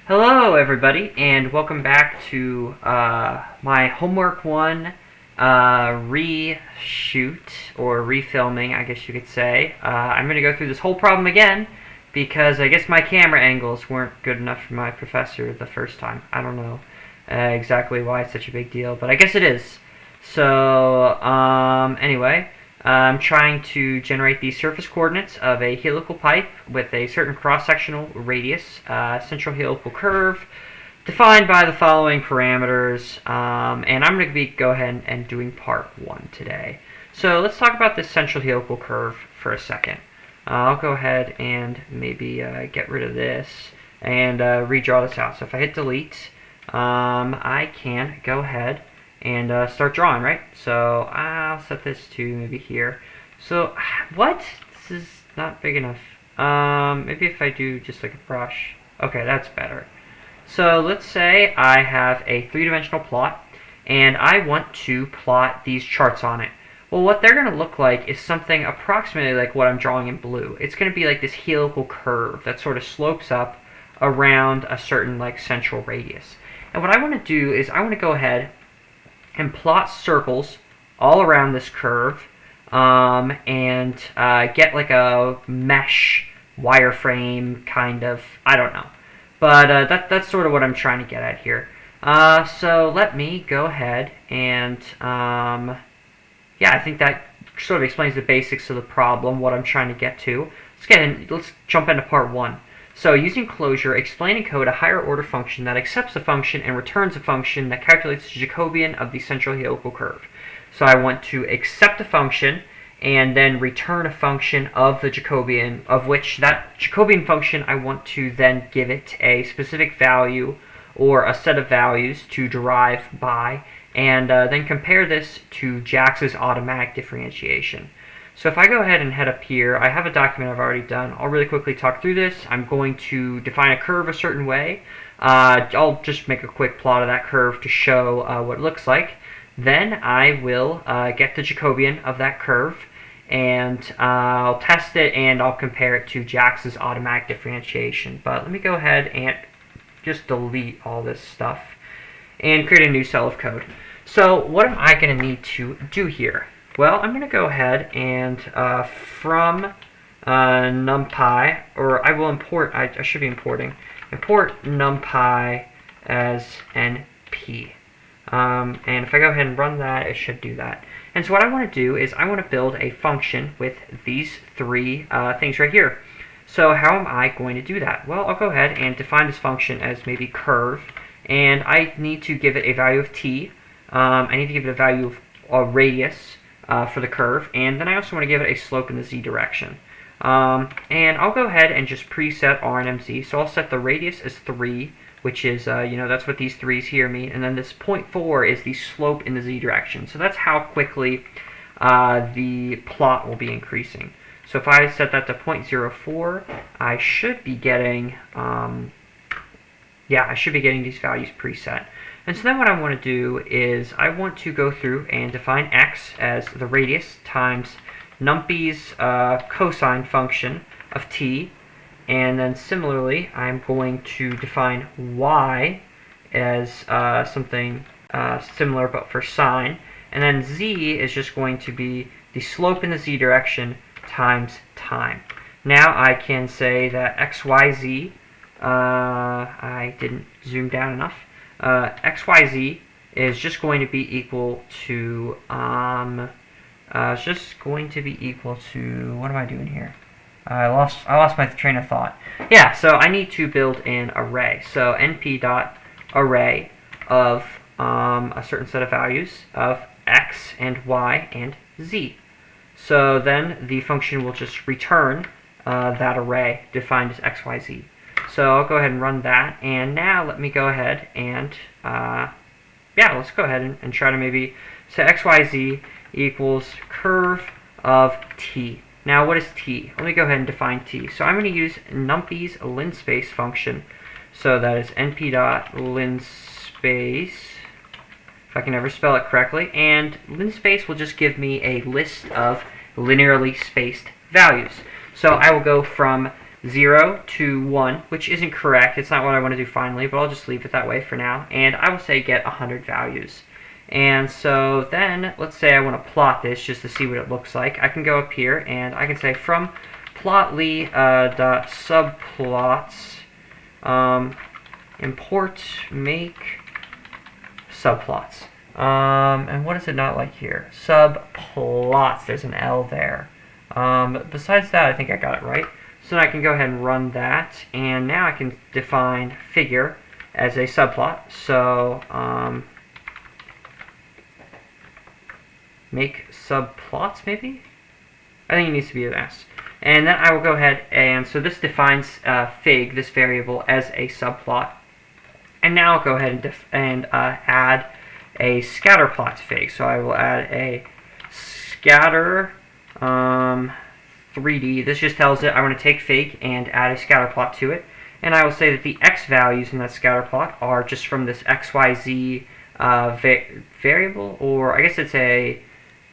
Hello, everybody, and welcome back to my Homework 1 reshoot, or refilming, I guess you could say. I'm going to go through this whole problem again, because I guess my camera angles weren't good enough for my professor the first time. I don't know exactly why it's such a big deal, but I guess it is. So, anyway, I'm trying to generate the surface coordinates of a helical pipe with a certain cross-sectional radius, central helical curve, defined by the following parameters, and I'm going to go ahead and doing part 1 today. So let's talk about this central helical curve for a second. I'll go ahead and maybe get rid of this and redraw this out. So if I hit delete, I can go ahead and start drawing, right? So I'll set this to maybe here. So what? This is not big enough. Maybe if I do just like a brush. Okay, that's better. So let's say I have a three-dimensional plot, and I want to plot these charts on it. Well, what they're going to look like is something approximately like what I'm drawing in blue. It's going to be like this helical curve that sort of slopes up around a certain like central radius. And what I want to do is I want to go ahead and plot circles all around this curve, and get like a mesh wireframe kind of, I don't know. But that's sort of what I'm trying to get at here. So let me go ahead and, yeah, I think that sort of explains the basics of the problem, what I'm trying to get to. Let's jump into part 1. So using closure, explain and code a higher order function that accepts a function and returns a function that calculates the Jacobian of the central helical curve. So I want to accept a function and then return a function of the Jacobian, of which that Jacobian function I want to then give it a specific value or a set of values to derive by, and then compare this to Jax's automatic differentiation. So if I go ahead and head up here, I have a document I've already done. I'll really quickly talk through this. I'm going to define a curve a certain way. I'll just make a quick plot of that curve to show what it looks like. Then I will get the Jacobian of that curve, and I'll test it, and I'll compare it to Jax's automatic differentiation. But let me go ahead and just delete all this stuff and create a new cell of code. So what am I going to need to do here? Well, I'm going to go ahead and from numpy, or I will import, I should be importing, import numpy as np. And if I go ahead and run that, it should do that. And so what I want to do is I want to build a function with these three things right here. So how am I going to do that? Well, I'll go ahead and define this function as maybe curve, and I need to give it a value of t. I need to give it a value of a radius for the curve, and then I also want to give it a slope in the z direction. And I'll go ahead and just preset r and mz. So I'll set the radius as 3, which is, that's what these 3's here mean, and then this 0.4 is the slope in the z direction. So that's how quickly the plot will be increasing. So if I set that to 0.04, I should be getting, I should be getting these values preset. And so then what I want to do is I want to go through and define x as the radius times numpy's cosine function of t, and then similarly I'm going to define y as something similar but for sine, and then z is just going to be the slope in the z direction times time. Now I can say that xyz, I didn't zoom down enough, xyz is just going to be equal to, it's just going to be equal to, what am I doing here? I lost my train of thought. Yeah, so I need to build an array. So np.array of a certain set of values of x and y and z. So then the function will just return that array defined as x, y, z. So I'll go ahead and run that, and now let me go ahead and, let's go ahead and try to maybe say xyz equals curve of t. Now what is t? Let me go ahead and define t. So I'm going to use numpy's linspace function. So that is np.linspace, if I can ever spell it correctly, and linspace will just give me a list of linearly spaced values. So I will go from 0 to 1, which isn't correct. It's not what I want to do finally, but I'll just leave it that way for now. And I will say get 100 values. And so then, let's say I want to plot this just to see what it looks like. I can go up here and I can say from plotly dot subplots import make subplots. And what is it not like here? Subplots. There's an L there. But besides that, I think I got it right. So I can go ahead and run that, and now I can define figure as a subplot. So make subplots, maybe? I think it needs to be an S. And then I will go ahead and, so this defines fig, this variable, as a subplot. And now I'll go ahead and add a scatter plot to fig. So I will add a scatter 3D. This just tells it I want to take fig and add a scatter plot to it. And I will say that the x values in that scatter plot are just from this xyz variable, or I guess it's an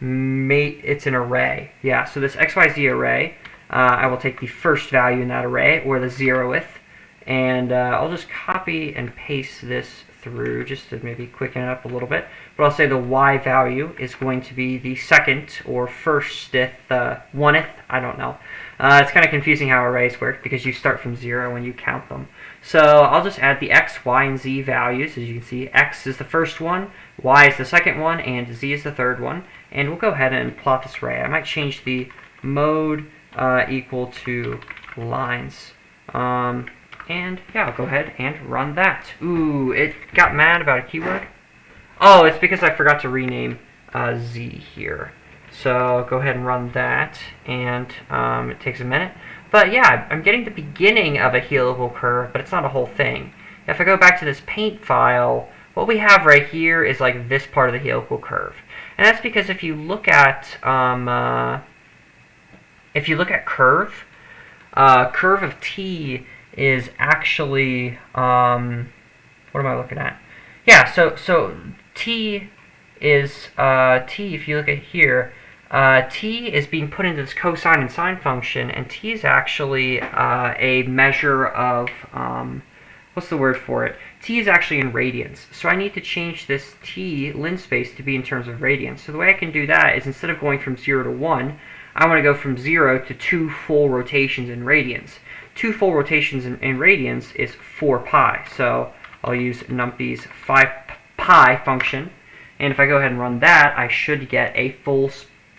array. Yeah, so this xyz array, I will take the first value in that array, or the 0th, and I'll just copy and paste this through just to maybe quicken it up a little bit. But I'll say the y value is going to be the second or firstth, 1th, I don't know. It's kind of confusing how arrays work because you start from 0 when you count them. So I'll just add the x, y, and z values. As you can see, x is the first one, y is the second one, and z is the third one. And we'll go ahead and plot this array. I might change the mode equal to lines. And yeah, I'll go ahead and run that. Ooh, it got mad about a keyword. Oh, it's because I forgot to rename z here. So I'll go ahead and run that, and it takes a minute. But yeah, I'm getting the beginning of a helical curve, but it's not a whole thing. If I go back to this paint file, what we have right here is like this part of the helical curve. And that's because if you look at curve, curve of t is actually what am I looking at? Yeah, so t is t. If you look at here, t is being put into this cosine and sine function, and t is actually a measure of what's the word for it? T is actually in radians. So I need to change this t linspace to be in terms of radians. So the way I can do that is instead of going from 0 to 1, I want to go from 0 to 2 full rotations in radians. 2 full rotations in radians is 4 pi. So I'll use numpy's 5 pi function. And if I go ahead and run that, I should get a full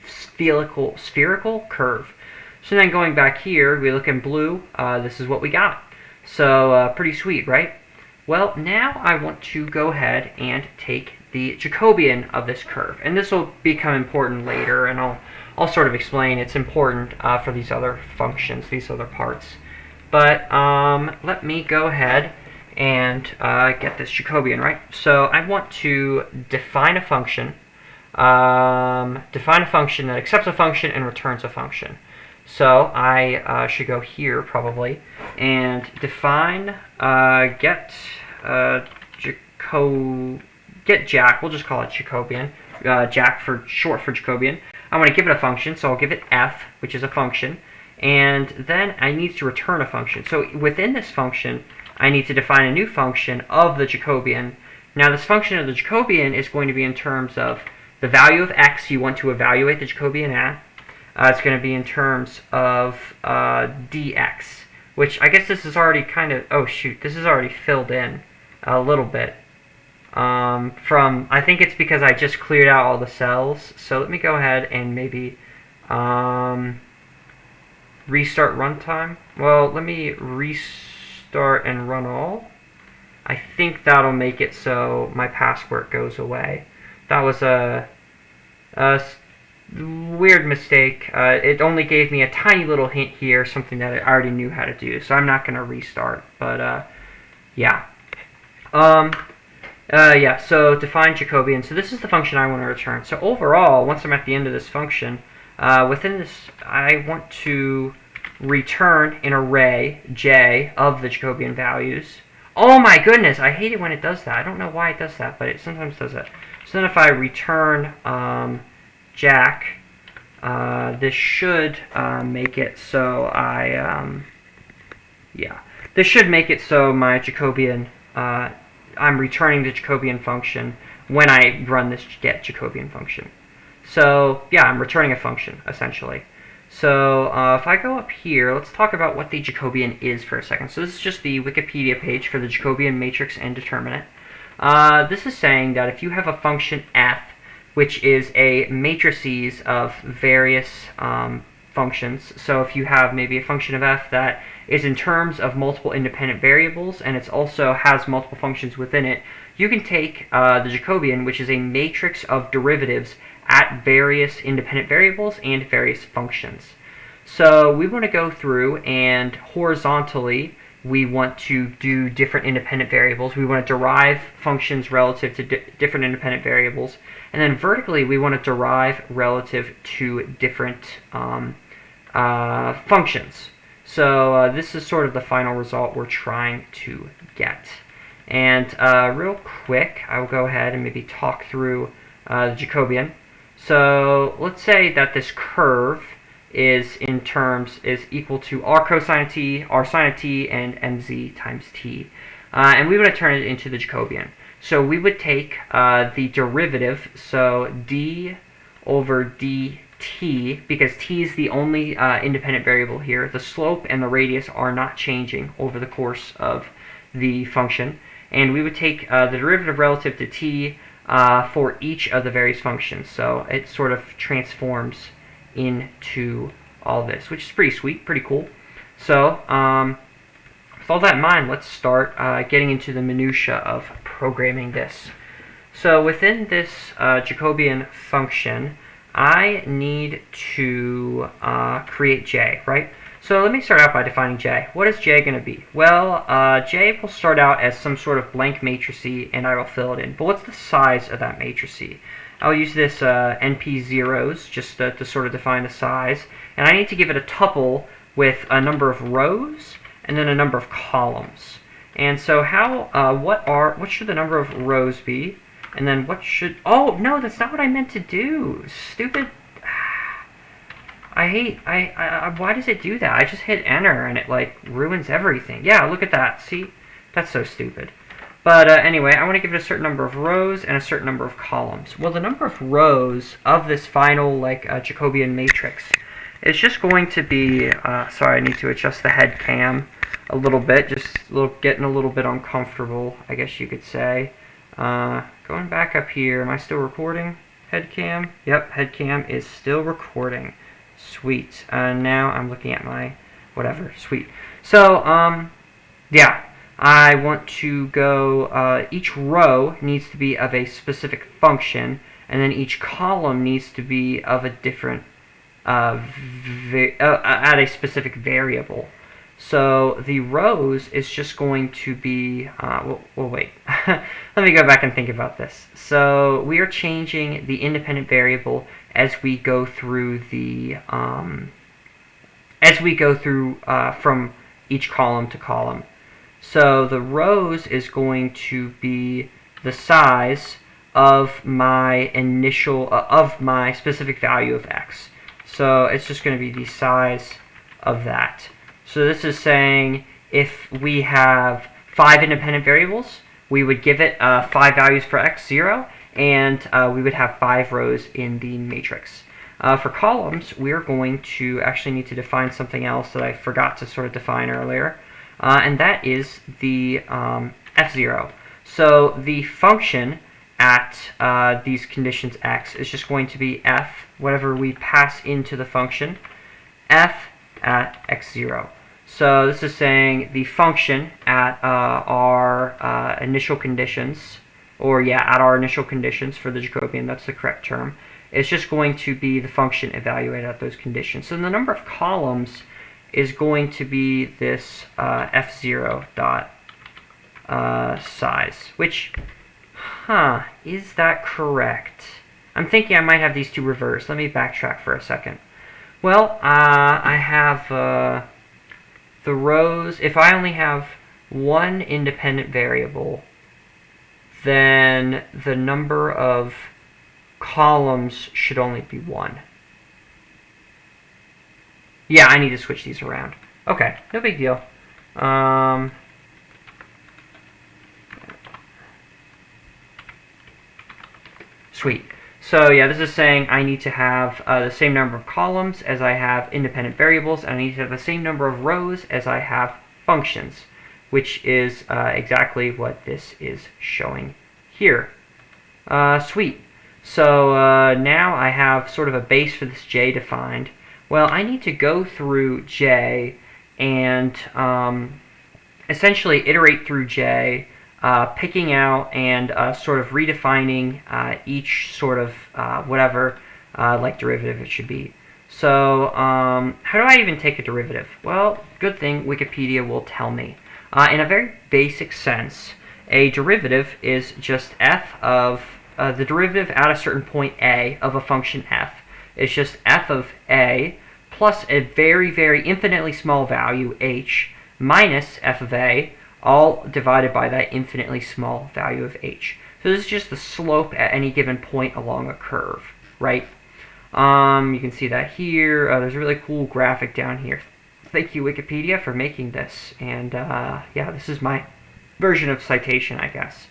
spherical curve. So then going back here, we look in blue, this is what we got. So pretty sweet, right? Well, now I want to go ahead and take the Jacobian of this curve. And this will become important later, and I'll sort of explain it's important for these other functions, these other parts. But let me go ahead and get this Jacobian, right? So I want to define a function that accepts a function and returns a function. So I should go here probably and define get Jack. We'll just call it Jacobian. Jack for short for Jacobian. I want to give it a function, so I'll give it f, which is a function, and then I need to return a function. So within this function, I need to define a new function of the Jacobian. Now this function of the Jacobian is going to be in terms of the value of x you want to evaluate the Jacobian at. It's going to be in terms of dx, which I guess this is already kind of, oh shoot, this is already filled in a little bit. I think it's because I just cleared out all the cells. So let me go ahead and maybe restart runtime. Well, let me restart and run all. I think that'll make it so my password goes away. That was a weird mistake. It only gave me a tiny little hint here, something that I already knew how to do. So I'm not going to restart. But yeah. Yeah, so define Jacobian. So this is the function I want to return. So overall, once I'm at the end of this function, within this, I want to return an array, j, of the Jacobian values. Oh my goodness, I hate it when it does that. I don't know why it does that, but it sometimes does that. So then if I return Jack, this should make it so I Yeah. This should make it so my Jacobian, I'm returning the Jacobian function when I run this get Jacobian function. So yeah, I'm returning a function, essentially. So if I go up here, let's talk about what the Jacobian is for a second. So this is just the Wikipedia page for the Jacobian matrix and determinant. This is saying that if you have a function f, which is a matrices of various functions, so if you have maybe a function of f that is in terms of multiple independent variables and it also has multiple functions within it, you can take the Jacobian, which is a matrix of derivatives at various independent variables and various functions. So we want to go through and horizontally we want to do different independent variables. We want to derive functions relative to different independent variables. And then vertically we want to derive relative to different functions. So this is sort of the final result we're trying to get. And real quick, I will go ahead and maybe talk through the Jacobian. So let's say that this curve is equal to r cosine of t, r sine of t, and mz times t. And we want to turn it into the Jacobian. So we would take the derivative, so d over dt, because t is the only independent variable here. The slope and the radius are not changing over the course of the function. And we would take the derivative relative to t for each of the various functions. So it sort of transforms into all this, which is pretty sweet, pretty cool. So with all that in mind, let's start getting into the minutia of programming this. So within this Jacobian function, I need to create j, right? So let me start out by defining j. What is j going to be? Well, j will start out as some sort of blank matrix, and I will fill it in. But what's the size of that matrix? I'll use this np zeros just to sort of define the size. And I need to give it a tuple with a number of rows and then a number of columns. And so what should the number of rows be? And then what should... Oh, no, that's not what I meant to do. Stupid... why does it do that? I just hit enter and it like ruins everything. Yeah, look at that. See? That's so stupid. But anyway, I want to give it a certain number of rows and a certain number of columns. Well, the number of rows of this final like Jacobian matrix is just going to be... sorry, I need to adjust the head cam a little bit. Just getting a little bit uncomfortable, I guess you could say. Going back up here, am I still recording? Head cam? Yep, head cam is still recording. Sweet. Now I'm looking at my whatever. Sweet. So, yeah. I want to go, each row needs to be of a specific function, and then each column needs to be of a different, at a specific variable. So the rows is just going to be, well wait, let me go back and think about this. So we are changing the independent variable as we go through the, from each column to column. So the rows is going to be the size of my of my specific value of x. So it's just going to be the size of that. So this is saying if we have 5 independent variables, we would give it 5 values for x, 0, and we would have 5 rows in the matrix. For columns, we are going to actually need to define something else that I forgot to sort of define earlier, and that is the f0. So the function at these conditions x is just going to be f, whatever we pass into the function, f at x0. So this is saying the function at our initial conditions, or yeah, at our initial conditions for the Jacobian, that's the correct term, is just going to be the function evaluated at those conditions. So the number of columns is going to be this f0 dot size, which, is that correct? I'm thinking I might have these two reversed. Let me backtrack for a second. Well, I have the rows. If I only have one independent variable, then the number of columns should only be 1. Yeah, I need to switch these around. Okay, no big deal. Sweet. So yeah, this is saying I need to have the same number of columns as I have independent variables, and I need to have the same number of rows as I have functions, which is exactly what this is showing here. Sweet. So now I have sort of a base for this j defined. Well, I need to go through j and essentially iterate through j, picking out and sort of redefining each sort of whatever like derivative it should be. So how do I even take a derivative? Well, good thing Wikipedia will tell me. In a very basic sense, a derivative is just f of the derivative at a certain point a of a function f. It's just f of a plus a very, very infinitely small value h minus f of a, all divided by that infinitely small value of h. So this is just the slope at any given point along a curve, right? You can see that here. There's a really cool graphic down here. Thank you, Wikipedia, for making this. And yeah, this is my version of citation, I guess.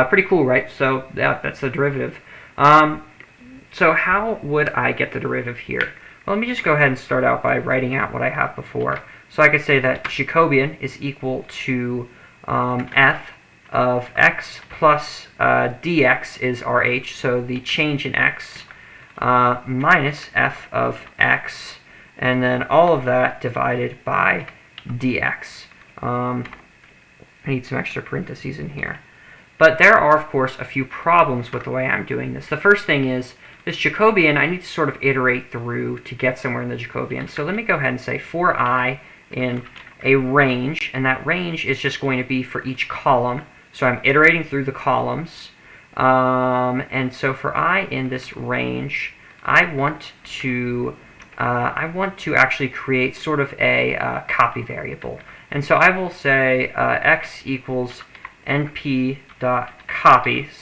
Pretty cool, right? So yeah, that's the derivative. So how would I get the derivative here? Well, let me just go ahead and start out by writing out what I have before. So I could say that Jacobian is equal to f of x plus dx is RH, so the change in x, minus f of x, and then all of that divided by dx. I need some extra parentheses in here. But there are, of course, a few problems with the way I'm doing this. The first thing is, this Jacobian, I need to sort of iterate through to get somewhere in the Jacobian. So let me go ahead and say for I in a range, and that range is just going to be for each column. So I'm iterating through the columns. And so for I in this range, I want to actually create sort of a copy variable. And so I will say x equals np.copy,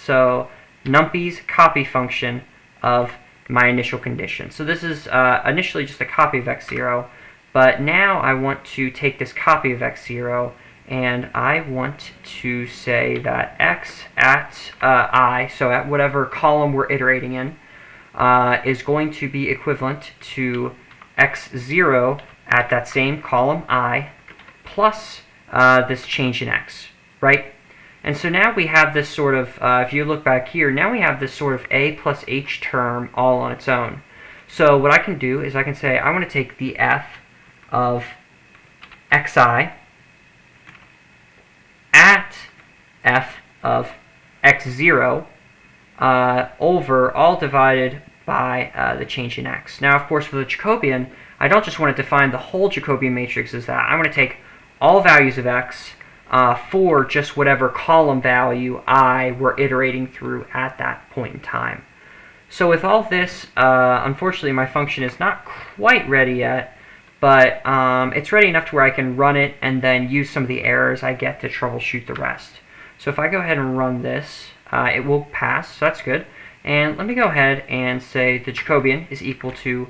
so numpy's copy function of my initial condition. So this is initially just a copy of x0, but now I want to take this copy of x0 and I want to say that x at I, so at whatever column we're iterating in, is going to be equivalent to x0 at that same column I plus this change in x, right? And so now we have this sort of, if you look back here, now we have this sort of a plus h term all on its own. So what I can do is I can say I want to take the f of xi at f of x0 over all divided by the change in x. Now, of course, for the Jacobian, I don't just want to define the whole Jacobian matrix as that. I want to take all values of x for just whatever column value I were iterating through at that point in time. So with all this, unfortunately my function is not quite ready yet, but it's ready enough to where I can run it and then use some of the errors I get to troubleshoot the rest. So if I go ahead and run this, it will pass, so that's good. And let me go ahead and say the Jacobian is equal to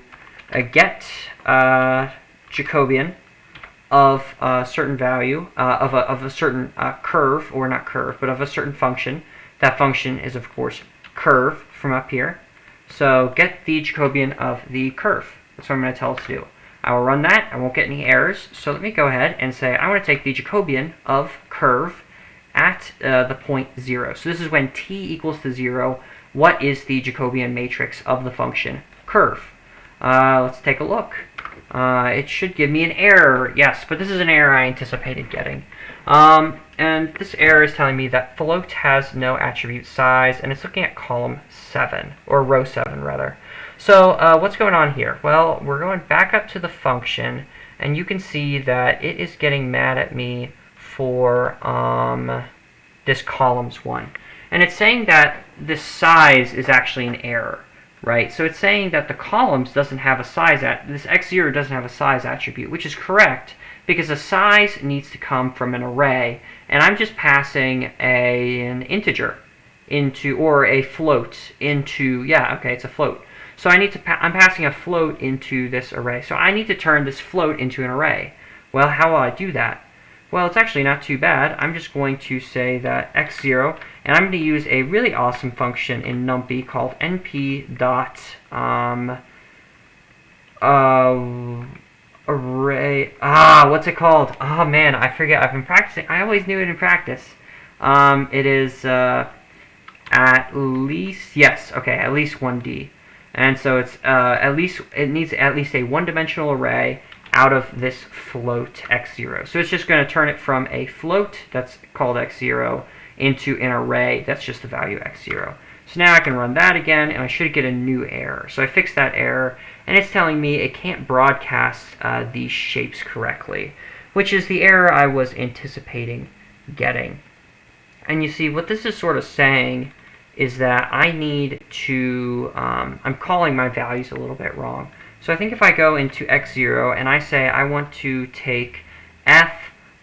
get Jacobian of a certain value, of a certain curve, or not curve, but of a certain function. That function is, of course, curve from up here. So get the Jacobian of the curve. That's what I'm going to tell it to do. I will run that. I won't get any errors. So let me go ahead and say I want to take the Jacobian of curve at the point 0. So this is when t equals to 0. What is the Jacobian matrix of the function curve? Let's take a look. It should give me an error, yes, but this is an error I anticipated getting. And this error is telling me that float has no attribute size, and it's looking at column 7, or row 7 rather. So what's going on here? Well, we're going back up to the function, and you can see that it is getting mad at me for this columns 1. And it's saying that this size is actually an error. Right, so it's saying that the columns doesn't have a size this x0 doesn't have a size attribute, which is correct because a size needs to come from an array, and I'm just passing an integer into, or a float into, yeah, okay, it's a float. So I need to I'm passing a float into this array. So I need to turn this float into an array. Well, how will I do that? Well, it's actually not too bad. I'm just going to say that x0, and I'm going to use a really awesome function in NumPy called np dot array. What's it called? Oh man, I forget. I've been practicing. I always knew it in practice. It is at least, yes, okay, at least 1D. And so it's it needs at least a one-dimensional array out of this float x0. So it's just going to turn it from a float that's called x0 into an array that's just the value x0. So now I can run that again, and I should get a new error. So I fixed that error, and it's telling me it can't broadcast these shapes correctly, which is the error I was anticipating getting. And you see, what this is sort of saying is that I need to, I'm calling my values a little bit wrong. So I think if I go into x0 and I say I want to take f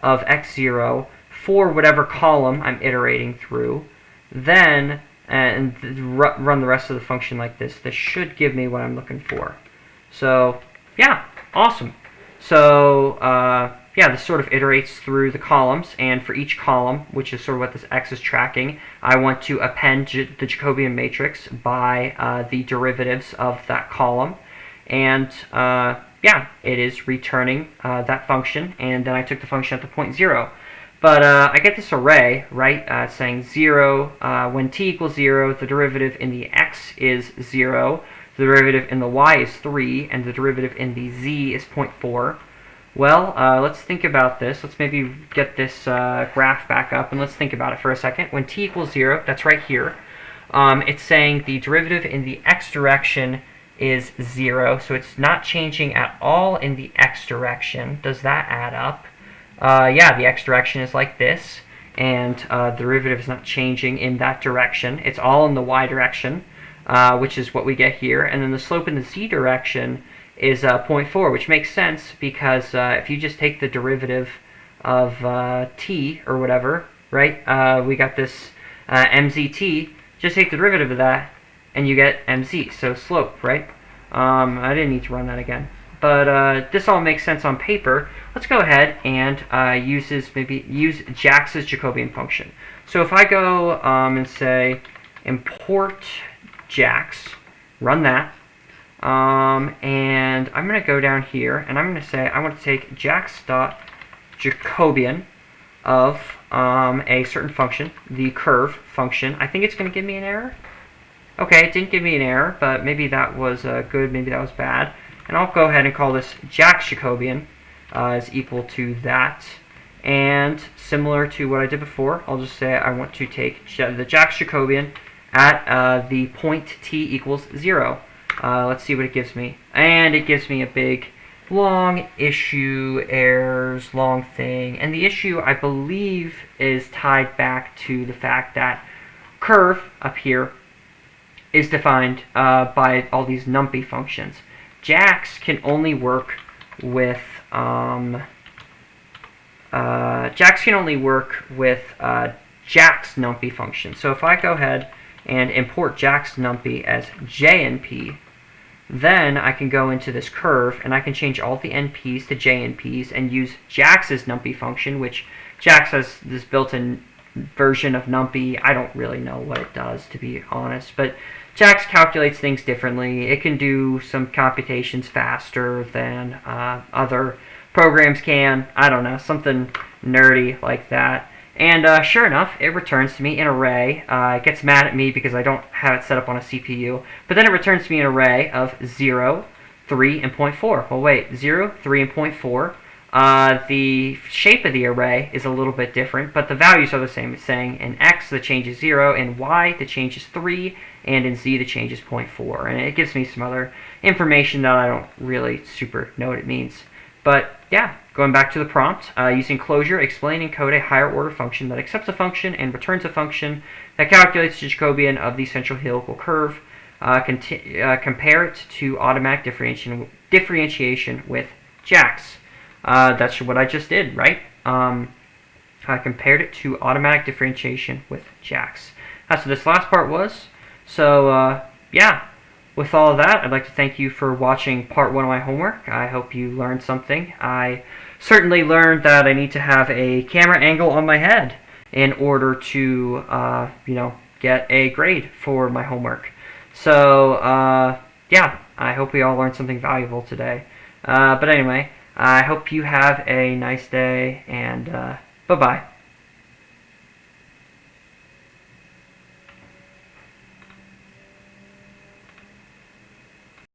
of x0 for whatever column I'm iterating through, then run the rest of the function like this, this should give me what I'm looking for. So yeah, awesome. So yeah, this sort of iterates through the columns, and for each column, which is sort of what this x is tracking, I want to append the Jacobian matrix by the derivatives of that column. And yeah, it is returning that function, and then I took the function at the point 0. But I get this array, right, saying 0, when t equals 0, the derivative in the x is 0, the derivative in the y is 3, and the derivative in the z is 0.4. Well, let's think about this. Let's maybe get this graph back up, and let's think about it for a second. When t equals 0, that's right here, it's saying the derivative in the x direction is 0, so it's not changing at all in the x direction. Does that add up? Yeah, the x direction is like this, and the derivative is not changing in that direction. It's all in the y direction, which is what we get here, and then the slope in the z direction is 0.4, which makes sense because if you just take the derivative of t or whatever, right, we got this mzt, just take the derivative of that and you get mz, so slope, right? I didn't need to run that again, but this all makes sense on paper. Let's go ahead and use Jax's Jacobian function. So if I go and say import Jax, run that, and I'm going to go down here and I'm going to say I want to take Jax.Jacobian of a certain function, the curve function. I think it's going to give me an error. Okay, it didn't give me an error, but maybe that was good, maybe that was bad. And I'll go ahead and call this Jax Jacobian is equal to that. And similar to what I did before, I'll just say I want to take the Jax Jacobian at the point t equals 0. Let's see what it gives me. And it gives me a big, long issue, errors, long thing. And the issue, I believe, is tied back to the fact that curve up here is defined by all these NumPy functions. Jax can only work with Jax NumPy function. So if I go ahead and import Jax NumPy as JNP, then I can go into this curve and I can change all the NPs to JNPs and use Jax's NumPy function, which Jax has this built-in version of NumPy. I don't really know what it does, to be honest, but Jax calculates things differently. It can do some computations faster than other programs can. I don't know, something nerdy like that. And sure enough, it returns to me an array. It gets mad at me because I don't have it set up on a CPU. But then it returns to me an array of 0, 3, and 0.4. Well, wait, 0, 3, and 0.4. The shape of the array is a little bit different, but the values are the same. It's saying in x the change is 0, in y the change is 3, and in z the change is 0.4. And it gives me some other information that I don't really super know what it means. But yeah, going back to the prompt, using Clojure, explain and code a higher order function that accepts a function and returns a function that calculates the Jacobian of the central helical curve. Compare it to automatic differentiation with Jax. That's what I just did, right? I compared it to automatic differentiation with Jax. That's what this last part was. So, yeah. With all of that, I'd like to thank you for watching part 1 of my homework. I hope you learned something. I certainly learned that I need to have a camera angle on my head in order to, get a grade for my homework. So, yeah, I hope we all learned something valuable today. But anyway, I hope you have a nice day, and bye-bye.